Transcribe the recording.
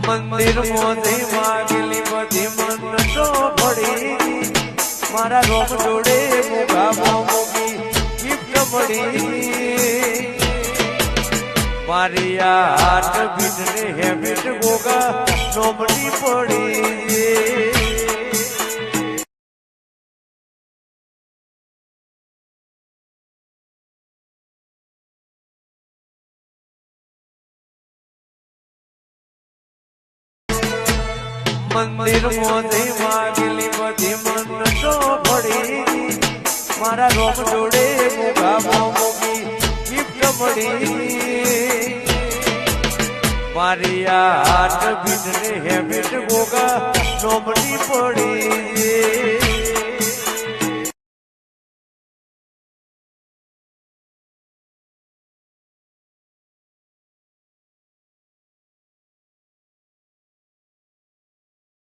મંદિર મોથી માગેલી બધી મન્નતો પડી મારા રોમ જોડે મુગા મોગી ગિફ્ટ મળી મારી હાથ બીજને હેબિટ ગોગા નોમડી પડી મંદિર મોથી માગેલી બધી મન્નતો પડી મારા રોમ જોડે મુગા મોગી ગિફ્ટ મળી મારી હાથ બીજને હેબિટ ગોગા નોમડી પડી